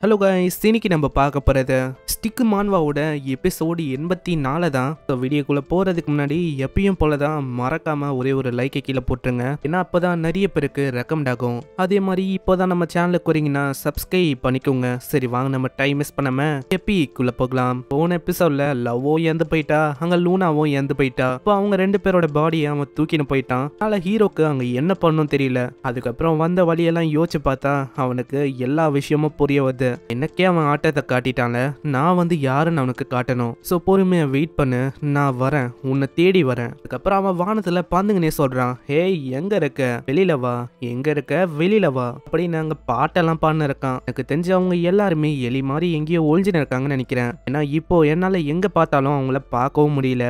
Hello guys, இன்னைக்கு நம்ம பார்க்க போகிறது ஸ்டிக் மான்வாவோட எபிசோடு 84 தான். ஸோ வீடியோக்குள்ளே போகிறதுக்கு முன்னாடி எப்பயும் போல தான் மறக்காமல் ஒரே ஒரு லைக்கை கீழே போட்டுருங்க. ஏன்னா அப்போ தான் நிறைய பேருக்கு ரெக்கமெண்ட் ஆகும். அதே மாதிரி இப்போ தான் நம்ம சேனலுக்கு வரீங்கன்னா சப்ஸ்கிரைப் பண்ணிக்கோங்க. சரி வாங்க, நம்ம டைம் மிஸ் பண்ணாமல் எப்பிக்குள்ளே போகலாம். போன எபிசோடில் லவ்வோ இறந்து போயிட்டா, அங்கே லூனாவும் இறந்து போயிட்டா. இப்போ அவங்க ரெண்டு பேரோட பாடியை அவன் தூக்கின்னு போயிட்டான். அதனால் ஹீரோக்கு அங்கே என்ன பண்ணணும் தெரியல. அதுக்கப்புறம் வந்த வழியெல்லாம் யோசிச்சு பார்த்தா அவனுக்கு எல்லா விஷயமும் புரிய வருது. எனக்கே அவன் ஆட்டத்தை காட்டிட்டான்ல, நான் வந்து யாருன்னு அவனுக்கு காட்டணும். ஸோ பொறுமையா வெயிட் பண்ணு, நான் வரேன், உன்னை தேடி வரேன். அதுக்கப்புறம் அவன் வானத்துல பாந்துங்கன்னே சொல்றான், ஹேய் எங்க இருக்க, வெளியில வா, எங்க இருக்க, வெளியில வா அப்படின்னு அங்க பாட்டெல்லாம் பாடின இருக்கான். எனக்கு தெரிஞ்சு அவங்க எல்லாருமே எலி மாதிரி எங்கேயோ ஒழிஞ்சுன்னு இருக்காங்கன்னு நினைக்கிறேன். ஏன்னா இப்போ என்னால எங்க பார்த்தாலும் அவங்கள பார்க்கவும் முடியல.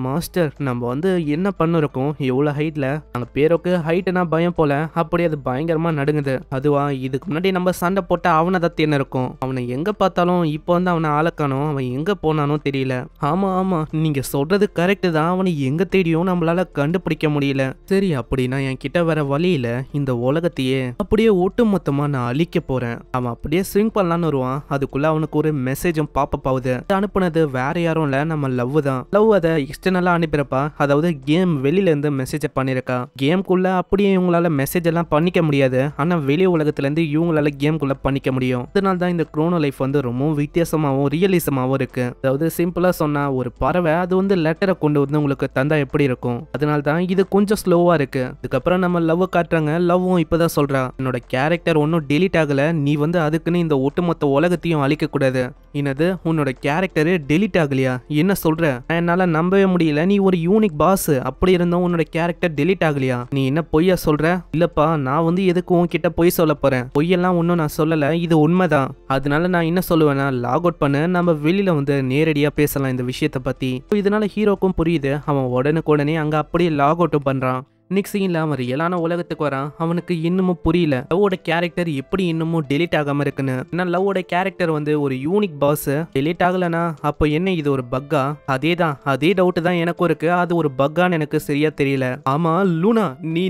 மாஸ்டர், நம்ம வந்து என்ன பண்ணிருக்கோம், எவ்வளவு ஹைட்ல, அங்க பேருக்கு ஹைட்னா பயம் போல, அப்படி அது பயங்கரமா நடுங்குது. அதுவா, இதுக்கு முன்னாடி நம்ம சண்டை போட்ட அவனை தான் தேன இருக்கும். அவனை எங்க பார்த்தாலும் இப்போ வந்து அவனை ஆளக்கானோ, அவன் எங்க போனானோ தெரியல. ஆமா ஆமா, நீங்க சொல்றது கரெக்ட் தான், அவனை எங்க தேடியும் நம்மளால கண்டுபிடிக்க முடியல. சரி, அப்படின்னா என் கிட்ட வர வழியில இந்த உலகத்தையே அப்படியே ஒட்டு மொத்தமா நான் அழிக்க போறேன். அவன் அப்படியே ஸ்விங் பண்ணலான்னு வருவான். அதுக்குள்ள அவனுக்கு ஒரு மெசேஜும் பாப்பப் ஆகுது. அனுப்புனது வேற யாரும் இல்ல, நம்ம லவ் தான். லவ் அதை எக்ஸ்டர்னலா அனுப்பிறப்பா, அதாவது கேம் வெளியில இருந்து மெசேஜ் பண்ணிருக்கா. கேம்குள்ள அப்படியே இவங்களால மெசேஜ் எல்லாம் பண்ணிக்க முடியாது, ஆனா வெளி உலகத்துல இருந்து இவங்களால கேம்குள்ள பண்ணிக்க முடியும். அதனால தான் இந்த குரோனோ லைஃப் வந்து ரொம்பவும் வித்தியாசமாகவும் ரியலிசமாகவும் இருக்கு. அதாவது சிம்பிளா சொன்னா, ஒரு பறவை அது வந்து லெட்டரை கொண்டு வந்து உங்களுக்கு தந்தா எப்படி இருக்கும், அதனால தான் இது கொஞ்சம் ஸ்லோவா இருக்கு. அதுக்கப்புறம் நம்ம லவ் காட்டுறாங்க. லவ்வும் இப்பதான் சொல்றா, என்னோட கேரக்டர் ஒன்னும் டெலீட் ஆகல, நீ வந்து அதுக்குன்னு இந்த ஒட்டுமொத்த உலகத்தையும் அழிக்க கூடாது. என்னது, உன்னோட கேரக்டர் டெலீட் ஆகலையா, என்ன சொல்ற, என்னால நம்பவே முடியல, நீ ஒரு யூனிக் பாஸ், அப்படி இருந்தும் உன்னோட கேரக்டர் டெலீட் ஆகலையா, நீ என்ன பொய்யா சொல்ற? இல்லப்பா, நான் வந்து எதுக்கு உன்கிட்ட பொய் சொல்ல போறேன், பொய்யெல்லாம் ஒன்னும் நான் சொல்லல, இது உண்மைதான். அதனால நான் என்ன சொல்லுவேன்னா, லாக் அவுட் பண்ண, நம்ம வெளியில வந்து நேரடியா பேசலாம் இந்த விஷயத்தை பத்தி. இதனால ஹீரோக்கும் புரியுது. அவன் உடனே அங்க அப்படியே லாக் அவுட்டும் பண்றான். நெக்ஸ்ட் சீன்ல அவன் ரியலான உலகத்துக்கு வரான். அவனுக்கு இன்னமும் புரியல லவ்வோட கேரக்டர் எப்படி இன்னமும் டெலீட் ஆகாம இருக்குன்னு. ஏன்னா லவ்வோட கேரக்டர் வந்து ஒரு யூனிக் பாஸ், டெலீட் ஆகலனா அப்போ என்ன, இது ஒரு பக்கா? அதே டவுட் தான் எனக்கும் இருக்கு. அது ஒரு பக்கான்னு எனக்கு சரியா தெரியல. ஆமா லூனா,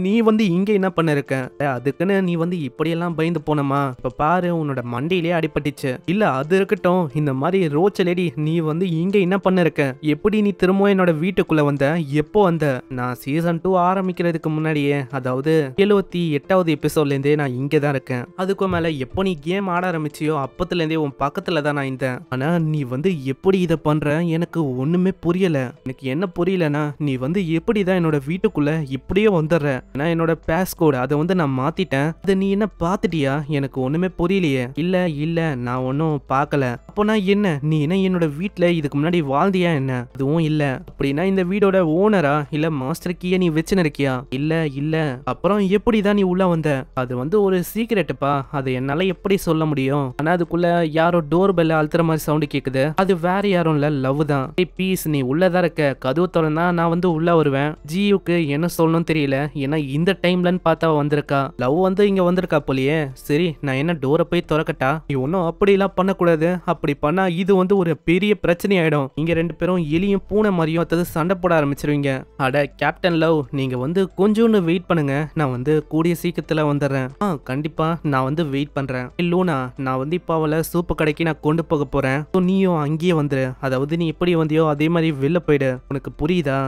நீ வந்து இங்க என்ன பண்ண இருக்க, அதுக்குன்னு நீ வந்து இப்படியெல்லாம் பயந்து போனமா? இப்ப பாரு, உன்னோட மண்டையிலே அடிபட்டுச்சு. இல்ல அது இருக்கட்டும், இந்த மாதிரி ரோச்ச லேடி, நீ வந்து இங்க என்ன பண்ண இருக்க, எப்படி நீ திரும்ப என்னோட வீட்டுக்குள்ள வந்த, எப்போ வந்த? நான் சீசன் 2 ஆரம்பிக்கிறதுக்கு முன்னாடியே, அதாவது 78வது எபிசோட்ல இருந்தே நான் இங்க தான் இருக்கேன். அதுக்கும் மேல எப்போ நீ கேம் ஆட ஆரம்பிச்சியோ அப்பத்துல இருந்தே உன் பக்கத்துல தான் நான் இருந்தேன். ஆனா நீ வந்து எப்படி இதை பண்ற, எனக்கு ஒண்ணுமே புரியல. எனக்கு என்ன புரியலனா, நீ வந்து எப்படிதான் என்னோட வீட்டுக்குள்ள இப்படியே வந்துடுற? ஏன்னா என்னோட பாஸ்கோட் அதை வந்து நான் மாத்திட்டேன். அதை நீ என்ன பாத்துட்டியா? எனக்கு ஒண்ணுமே புரியலையே. இல்ல நான் ஒன்னும் பார்க்கல. அப்போ நான் என்ன, நீ என்ன என்னோட வீட்டுல இதுக்கு முன்னாடி வாழ்ந்தியா என்ன? அதுவும் இல்ல. அப்படின்னா இந்த வீடோட ஓனரா இல்ல மாஸ்டர் கீயை நீ வச்சுன்னு இருக்கியா? இல்ல. அப்புறம் எப்படிதான் நீ உள்ள வந்த? அது வந்து ஒரு சீக்ரெட்டுப்பா, அது என்னால எப்படி சொல்ல முடியும். ஆனா அதுக்குள்ள யாரோ டோர் பெல்ல அழுத்துற மாதிரி சவுண்ட் கேக்குது. அது வேற யாரும் இல்ல, லவ் தான். பீஸ், நீ உள்ளதான் இருக்க, கதவு திறந்தா நான் வந்து உள்ள வருவேன். ஜியுக்கு என்ன சொல்லணும் தெரியல, ஏன்னா இந்த டைம்லன்னு பார்த்தா வந்திருக்கா. லவ் வந்து இங்க வந்திருக்கா போலியே. சரி, நான் என்ன டோரை போய் திறக்கட்டா? நீ ஒன்னும் அப்படி எல்லாம் பண்ணக்கூடாது. அப்படி பண்ணா இது வந்து ஒரு பெரிய பிரச்சனை ஆயிடும். இங்க ரெண்டு பேரும் எலியும் பூனை மாதிரியும் அதாவது சண்டை போட ஆரம்பிச்சிருவீங்க. அட கேப்டன் லவ், நீங்க வந்து கொஞ்சோன்னு வெயிட் பண்ணுங்க, நான் வந்து கூடிய சீக்கிரத்துல வந்துடுறேன். கண்டிப்பா நான் வந்து வெயிட் பண்றேன். லூனா, நான் வந்து இப்போ அவளை சூப்பு கடைக்கு நான் கொண்டு போக போறேன். நீயும் அங்கேயே வந்துரு. அதாவது நீ எப்படி வந்தியோ அதே மாதிரி வெளில போயிடு. உனக்கு புரியுதா?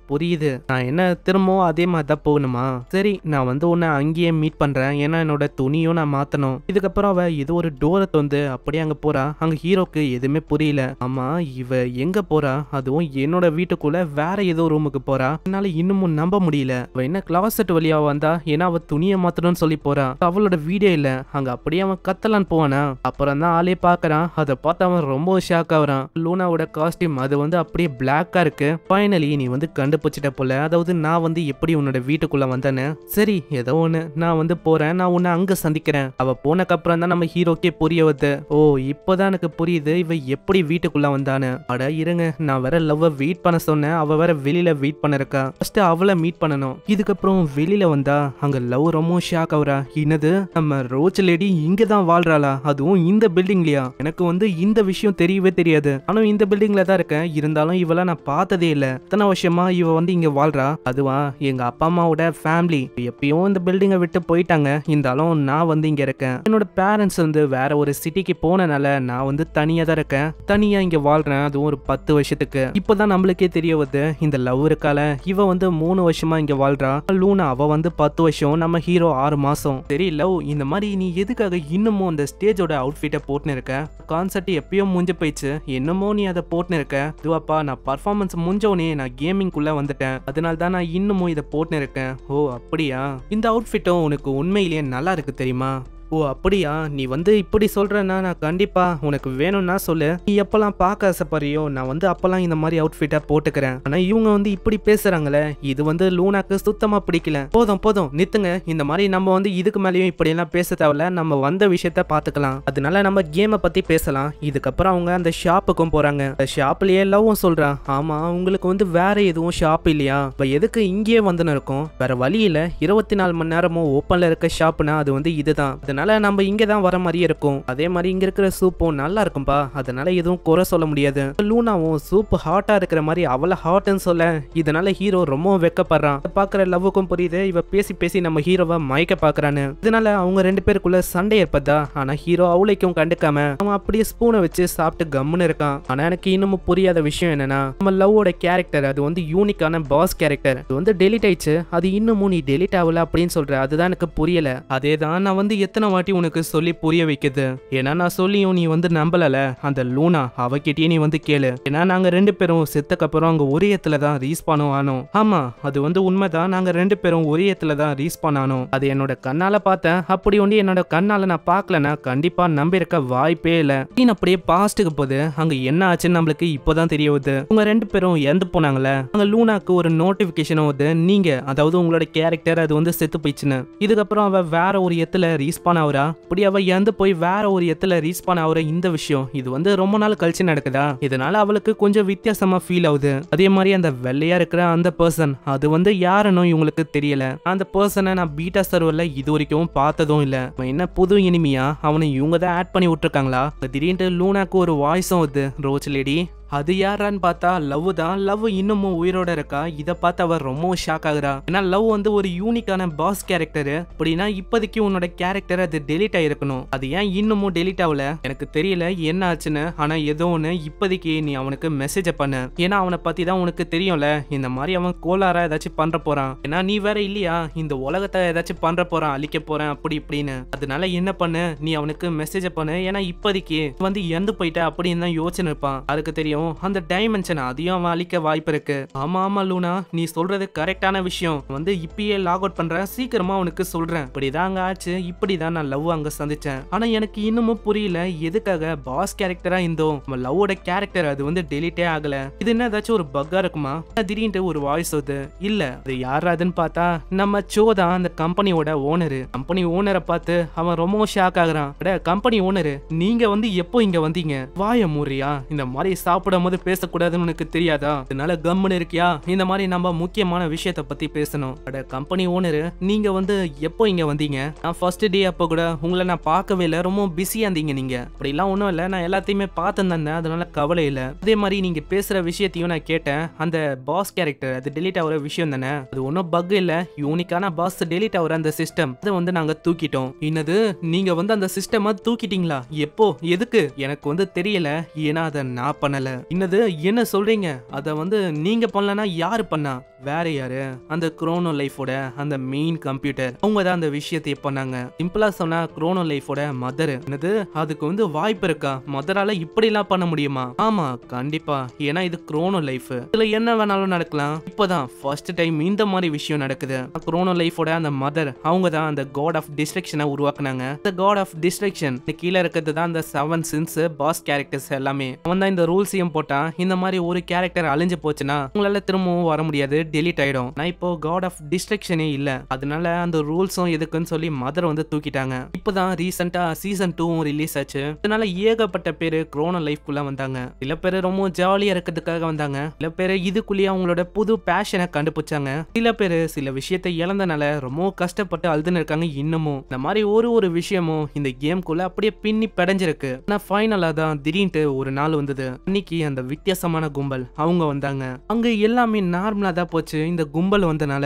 புரியுது. நான் என்ன திரும்பவும் அதே மாதிரி தான் போகணுமா? சரி, நான் வந்து உன்னை அங்கேயே மீட் பண்றேன். ஏன்னா என்னோட துணியும் நான் மாத்தணும். இதுக்கப்புறம் அவ இது ஒரு டோரை வந்து அப்படியே அங்க போறா. அங்க ஹீரோக்கு எதுவுமே புரியல. ஆமா, இவ எங்க போறா? அதுவும் என்னோட வீட்டுக்குள்ள வேற ஏதோ ரூமுக்கு போறா. என்னால இன்னமும் நம்ப முடியல. அவ என்ன கிளாசெட் வழியா வந்தா? ஏன்னா அவ துணியை மாத்தணும்னு சொல்லி போறா. அவளோட வீடே இல்ல. அங்க அப்படியே அவன் கத்தலான்னு போவானா? அப்புறம் தான் ஆளே பாக்குறான். அதை பார்த்து அவன் ரொம்ப ஷாக் ஆகுறான். லூனாவோட காஸ்டியூம் அது வந்து அப்படியே பிளாக்கா இருக்கு. ஃபைனலி நீ வந்து கண்டுபிடிச்சிட்ட போல. அதாவது நான் வந்து எப்படி உன்னோட வீட்டுக்குள்ள வந்தேன்னு. சரி, ஏதோ ஒண்ணு, நான் வந்து போறேன், நான் உன்னை அங்க சந்திக்கிறேன். அவ போனக்கு அப்புறம் தான் நம்ம ஹீரோக்கே புரிய வருது. ஓ, இப்போதான் எனக்கு புரியுது இவ எப்படி வீட்டுக்குள்ள வந்தானு. அட இருங்க, நான் வேற லவ் வெயிட் பண்ண சொன்னேன், அவ வேற வெளியில வெயிட் பண்ண இருக்கா. ஃபர்ஸ்ட் அவளை மீட் பண்ணணும். இதுக்கப்புறம் வெளியில வந்தா அங்க லவ் ரொம்ப ஷாக் ஆகுறா. என்னது, நம்ம ரோச் லேடி இங்க தான் வாழ்றாளா? அதுவும் இந்த பில்டிங்லயா? எனக்கு வந்து இந்த விஷயம் தெரியவே தெரியாது. ஆனா இந்த பில்டிங்ல தான் இருக்கேன். இருந்தாலும் இவளை நான் பார்த்ததே இல்ல. இத்தனை வருஷம் வருஷமா இவ வந்து இங்க வாழ்றா. அதுவா எங்க அப்பா அம்மாவோட ஃபேமிலி எப்பயும் இந்த பில்டிங்கை விட்டு போயிட்டாங்க. இருந்தாலும் நான் வந்து இங்க இருக்கேன். என்னோட பேரண்ட்ஸ் வந்து வேற ஒரு சிட்டிக்கு போனனால நான் வந்து தனியா தான் இருக்கேன். தனியா இங்க வாழ்றேன். அதுவும் ஒரு 10 வருஷத்துக்கு. இப்பதான் நம்மளுக்கே தெரிய வருது இந்த லவ் இருக்கால, இவ வந்து 3 வருஷமா இங்க வாழ்றா. லூனா அவ வந்து 10 வருஷம், நம்ம ஹீரோ 6 மாசம். சரி லவ், இந்த மாதிரி நீ எதுக்காக இன்னமும் அந்த ஸ்டேஜோட அவுட்ஃபிட்டை போட்டுன்னு இருக்க? கான்சர்ட் எப்பயும் முடிஞ்சு போயிடுச்சு, என்னமோ நீ அதை போட்டுன்னு இருக்க. இதுவாப்பா, நான் பர்ஃபார்மன்ஸ் முடிஞ்சோடனே நான் கேமிங் குள்ள வந்துட்டேன். அதனால தான் நான் இன்னமும் இதை போட்டுன்னு இருக்கேன். ஓ அப்படியா? இந்த அவுட்ஃபிட்டும் உனக்கு உண்மையிலேயே நல்லா இருக்கு தெரியுமா? ஓ அப்படியா? நீ வந்து இப்படி சொல்றேன்னா நான் கண்டிப்பா உனக்கு வேணும்னா சொல்லு. நீ எப்பெல்லாம் பார்க்க ஆசைப்படுறியோ நான் வந்து அப்பெல்லாம் இந்த மாதிரி அவுட்ஃபிட்டா போட்டுக்கிறேன். ஆனா இவங்க வந்து இப்படி பேசுறாங்களே, இது வந்து லூனாக்கு சுத்தமா பிடிக்கல. போதும் போதும் நிறுத்துங்க. இந்த மாதிரி நம்ம வந்து இதுக்கு மேலேயும் இப்படி எல்லாம் பேச தேவையில்ல. நம்ம வந்த விஷயத்த பாத்துக்கலாம். அதனால நம்ம கேமை பத்தி பேசலாம். இதுக்கப்புறம் அவங்க அந்த ஷாப்புக்கும் போறாங்க. அந்த ஷாப்லயே லவ்வும் சொல்றான், ஆமா உங்களுக்கு வந்து வேற எதுவும் ஷாப் இல்லையா? எதுக்கு இங்கேயே வந்துன்னு இருக்கும்? வேற வழி இல்ல, 24 மணி நேரமும் ஓப்பன்ல இருக்க ஷாப்னா அது வந்து இதுதான். அதனால நம்ம இங்க தான் வர மாதிரியே இருக்கும். அதே மாதிரி இங்க இருக்கிற சூப்பும் நல்லா இருக்கும்பா. அதனால எதுவும் குறை சொல்ல முடியாது. லூனாவும் சூப் ஹாட்டா இருக்கிற மாதிரி அவளை ஹாட்னு சொல்ல, இதனால ஹீரோ ரொம்ப வெக்கப்படுறான். பாக்குற லவ்வுக்கும் புரியுது இவ பேசி பேசி நம்ம ஹீரோவை மயக்க பாக்குறான்னு. இதனால அவங்க 2 பேருக்குள்ள சண்டை ஏற்பதா. ஆனா ஹீரோ அவளைக்கும் கண்டுக்காம அவன் அப்படியே ஸ்பூனை வச்சு சாப்பிட்டு கம்முன்னு இருக்கான். ஆனா எனக்கு இன்னமும் புரியாத விஷயம் என்னன்னா, நம்ம லவ்வோட கேரக்டர் அது வந்து யூனிக்கான பாஸ் கேரக்டர். அது வந்து டெலிட் ஆயிடுச்சு. அது இன்னமும் நீ டெலிட் ஆகல அப்படின்னு சொல்ற. அதுதான் எனக்கு புரியல. அதேதான் நான் வந்து எத்தனை வாட்டி உனக்கு சொல்லி புரிய வைக்குது. ஏன்னா நான் சொல்லியும் நீ வந்து நம்பலல. அந்த லூனா அவகிட்டயே நீ வந்து கேளு. ஏன்னா நாங்க 2 பேரும் செத்தக்கு அப்புறம் அங்க ஒரே இடத்துல தான் ரீஸ்பான் ஆனோம். ஆமா அது வந்து உண்மைதான். நாங்க 2 பேரும் ஒரே இடத்துல தான் ரீஸ்பான் ஆனோம். அது என்னோட கண்ணால பார்த்தேன். அப்படி ஒண்டி என்னோட கண்ணால நான் பார்க்கலன்னா கண்டிப்பா நம்பியிருக்க வாய்ப்பே இல்ல. நீ அப்படியே பாஸ்டுக்கு போது அங்க என்ன ஆச்சுன்னு நம்மளுக்கு இப்போதான் தெரிய வருது. உங்க 2 பேரும் இறந்து போனாங்களே, அங்க லூனாக்கு ஒரு நோட்டிபிகேஷன் வருது. நீங்க அதாவது உங்களோட கேரக்டர் அது வந்து செத்து போயிடுச்சுன்னு. இதுக்கப்புறம் அவ வேற ஒரு இடத்துல ரீஸ்பான் ஆகுறா. அப்படி அவ இறந்து போய் வேற ஒரு இடத்துல ரீஸ்பான் ஆகுற இந்த விஷயம் இது வந்து ரொம்ப நாள் கழிச்சு நடக்குதா. இதனால அவளுக்கு கொஞ்சம் வித்தியாசமா ஃபீல் ஆகுது. அதே மாதிரி அந்த வெள்ளையா இருக்கிற அந்த பர்சன் அது வந்து யாருன்னு இவங்களுக்கு தெரியல. அந்த பர்சனை நான் பீட்டா சர்வர்ல இது வரைக்கும் பார்த்ததும் இல்ல. என்ன புது இனிமையா அவனை இவங்க தான் ஆட் பண்ணி விட்டுருக்காங்களா? திடீர்னு லூனாக்கு ஒரு வாய்ஸும் வருது, ரோச் லேடி. அது யாரான்னு பார்த்தா லவ் தான். லவ் இன்னமும் உயிரோட இருக்கா. இதை பார்த்து அவ ரொம்ப ஷாக் ஆகுறா. ஏன்னா லவ் வந்து ஒரு யூனிக்கான பாஸ் கேரக்டர். அப்படின்னா இப்போதைக்கு உன்னோட கேரக்டர் அது டெலிட் ஆயிருக்கணும். அது ஏன் இன்னமும் டெலிட் ஆகல எனக்கு தெரியல என்ன ஆச்சுன்னு. ஆனா ஏதோ ஒன்று இப்போதைக்கு நீ அவனுக்கு மெசேஜ் பண்ணு. ஏன்னா அவனை பத்தி தான் உனக்கு தெரியும்ல. இந்த மாதிரி அவன் கோளாரா ஏதாச்சும் பண்ற போறான். ஏன்னா நீ வேற இல்லையா இந்த உலகத்தை ஏதாச்சும் பண்ற போறான், அழிக்க போறேன் அப்படி இப்படின்னு. அதனால என்ன பண்ணு, நீ அவனுக்கு மெசேஜ் பண்ணு. ஏன்னா இப்போதைக்கு வந்து இறந்து போயிட்ட அப்படின்னு தான் யோசனை இருப்பான். அதுக்கு தெரியும் அந்த டைமென்ஷன் அதையும் அவன் அழிக்க வாய்ப்பு இருக்கு. ஆமா ஆமா லூனா, நீ சொல்றது கரெக்டான விஷயம். வந்து இப்பயே லாக் அவுட் பண்றேன், சீக்கிரமா உனக்கு சொல்றேன். இப்படிதான் அங்க ஆச்சு, இப்படிதான் நான் லவ் அங்க சந்திச்சேன். ஆனா எனக்கு இன்னமும் புரியல எதுக்காக பாஸ் கேரக்டரா இருந்தோம் நம்ம லவ்வோட கேரக்டர் அது வந்து டெலிட்டே ஆகல. இது என்ன ஏதாச்சும் ஒரு பக்கா இருக்குமா? திடீர்னு ஒரு வாய்ஸ் வருது. இல்ல அது யாராதுன்னு பார்த்தா நம்ம சோதான், அந்த கம்பெனியோட ஓனரு. கம்பெனி ஓனரை பார்த்து அவன் ரொம்ப ஷாக் ஆகுறான். கம்பெனி ஓனரு, நீங்க வந்து எப்போ இங்க வந்தீங்க? வாய மூறியா? இந்த மாதிரி சாப்பிடும் போது பேசக்கூடாதுன்னு உனக்கு தெரியாதா? அதனால கம்முன்னு இருக்கியா? இந்த மாதிரி நம்ம முக்கியமான விஷயத்தை பத்தி பேசணும். கம்பெனி ஓனரு, நீங்க வந்து எப்போ இங்க வந்தீங்க? நான் ஃபர்ஸ்ட் டே அப்போ கூட உங்களை நான் பார்க்கவே இல்லை, ரொம்ப பிஸியா இருந்தீங்க நீங்க. அப்படிலாம் ஒன்றும் இல்லை, நான் எல்லாத்தையுமே பார்த்து தந்தேன். அதனால கவலை இல்லை. அதே மாதிரி நீங்க பேசுற விஷயத்தையும் நான் கேட்டேன். அந்த பாஸ் கேரக்டர் அது டெலிட் ஆகிற விஷயம் தானே, அது ஒன்றும் பக் இல்லை. யூனிக்கான பாஸ் டெலிட் ஆகிற அந்த சிஸ்டம் அதை வந்து நாங்க தூக்கிட்டோம். என்னது, நீங்க வந்து அந்த சிஸ்டமா தூக்கிட்டீங்களா? எப்போ, எதுக்கு? எனக்கு வந்து தெரியல. ஏன்னா அதை நான் பண்ணல. என்னது, என்ன சொல்றீங்க? அத வந்து நீங்க பண்ணலனா யாரு பண்ணா? வேற யாரு? அந்த குரோனோ லைஃபோட அந்த மெயின் கம்ப்யூட்டர் அவங்க தான் அந்த விஷயத்தை பண்ணாங்க. சிம்பிளா சொன்னா குரோனோ லைஃபோட மதர். என்னது, அதுக்கு வந்து வாய்ப்பு இருக்கா? மதரால இப்படி எல்லாம் பண்ண முடியுமா? ஆமா கண்டிப்பா, ஏன்னா இது குரோனோ லைஃப். இதுல என்ன வேணாலும் நடக்கலாம். இப்பதான் ஃபர்ஸ்ட் டைம் இந்த மாதிரி விஷயம் நடக்குது. குரோனோ லைஃபோட அந்த மதர் அவங்க தான் அந்த காட் ஆஃப் டிஸ்ட்ரக்ஷனை உருவாக்குனாங்க. இந்த காட் ஆஃப் டிஸ்ட்ரக்ஷன் கீழே இருக்கிறது தான் அந்த 7 சின்ஸ் பாஸ் கேரக்டர்ஸ் எல்லாமே. அவன் தான் இந்த ரூல்ஸையும் போட்டான். இந்த மாதிரி ஒரு கேரக்டர் அழிஞ்சு போச்சுன்னா உங்களால திரும்பவும் வர முடியாது, டெலிட் ஆயிடும். நான் இப்போ காட் ஆஃப் டிஸ்ட்ரக்ஷனே இல்ல. அதனால அந்த ரூல்ஸும் எதுக்குன்னு சொல்லி மதர் வந்து தூக்கிட்டாங்க. இப்பதான் ரீசெண்டா சீசன் 2 ரிலீஸ் ஆச்சு. அதனால ஏகப்பட்ட பேரு குரோனோ லைஃப்குள்ள வந்தாங்க. சில பேரு ரொம்ப ஜாலியா இருக்கிறதுக்காக வந்தாங்க. சில பேரு இதுக்குள்ளேயே அவங்களோட புது பேஷனை கண்டுபிடிச்சாங்க. சில பேரு சில விஷயத்தை இழந்தனால ரொம்ப கஷ்டப்பட்டு அழுதுன்னு இருக்காங்க. இன்னமும் இந்த மாதிரி ஒரு விஷயமும் இந்த கேம்குள்ள அப்படியே பின்னி படைஞ்சிருக்கு. ஆனா ஃபைனலா தான் திடீர்னு ஒரு நாள் வந்தது. இன்னைக்கு அன்னைக்கு அந்த வித்தியாசமான கும்பல் அவங்க வந்தாங்க. அங்க எல்லாமே நார்மலா தான் போச்சு. இந்த கும்பல் வந்தனால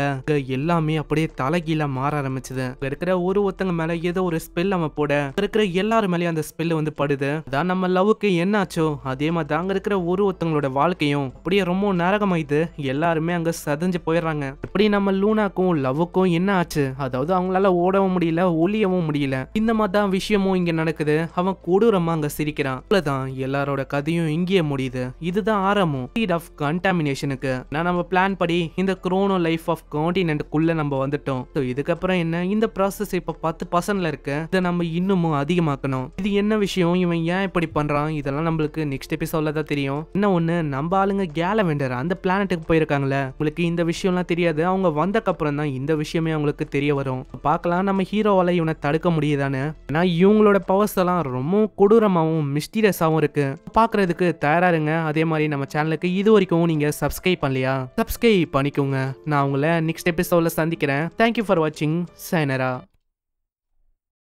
எல்லாமே அப்படியே தலைகீழ மாற ஆரம்பிச்சது. அங்க இருக்கிற ஒருத்தங்க மேல ஏதோ ஒரு ஸ்பெல் அவன் போட இருக்கிற எல்லாரும் மேலயும் அந்த ஸ்பெல் வந்து படுது. அதான் நம்ம லவ்வுக்கு என்ன ஆச்சோ அதே மாதிரி அங்க இருக்கிற ஒருத்தங்களோட வாழ்க்கையும் அப்படியே ரொம்ப நரகமாயிது. எல்லாருமே அங்க சதஞ்சு போயிடுறாங்க. இப்படி நம்ம லூனாக்கும் லவ்வுக்கும் என்ன ஆச்சு, அதாவது அவங்களால ஓடவும் முடியல, ஒளியவும் முடியல. இந்த மாதிரி தான் விஷயமும் இங்க நடக்குது. அவன் கொடூரமா அங்க சிரிக்கிறான். அவ்வளவுதான், எல்லாரோட கதையும் இங்கேயே முடியுது. இதுதான் ஆரம்பம் ஆஃப் கண்டாமினேஷனுக்கு. நான் நம்ம பிளான் படி இந்த குரோனோ லைஃப் ஆஃப் கான்டினென்ட்குள்ள நம்ம வந்துட்டோம். இதுக்கப்புறம் என்ன, இந்த ப்ராசஸ் இப்ப 10% இருக்கு. இதை நம்ம இன்னமும் அதிகமாக்கணும். இது என்ன விஷயம், இவன் ஏன் இப்படி பண்றான், இதெல்லாம் நம்மளுக்கு நெக்ஸ்ட் எபிசோட்ல தான் தெரியும். என்ன ஒண்ணு, நம்ம ஆளுங்க கேலவெண்டர் அந்த பிளானட்டுக்கு போயிருக்காங்களே, உங்களுக்கு இந்த விஷயம்லாம் தெரியாது. அவங்க வந்தக்கப்புறம் தான் இந்த விஷயமே அவங்களுக்கு தெரிய வரும். பார்க்கலாம் நம்ம ஹீரோவால இவனை தடுக்க முடியுதானே. ஏன்னா இவங்களோட பவர்ஸ் எல்லாம் ரொம்ப கொடூரமாகவும் மிஸ்டீரியஸாகவும் இருக்கு. பார்க்கறதுக்கு தயாரா இருங்க. அதே மாதிரி நம்ம சேனலுக்கு இது வரைக்கும் நீங்க சப்ஸ்கிரைப் பண்ணலையா, சப்ஸ்கிரைப் பண்ணிக்கோங்க. நான் உங்களை நெக்ஸ்ட் எபிசோட்ல சந்திக்கிறேன். தேங்க்யூ ஃபார் வாட்சிங். சைனரா.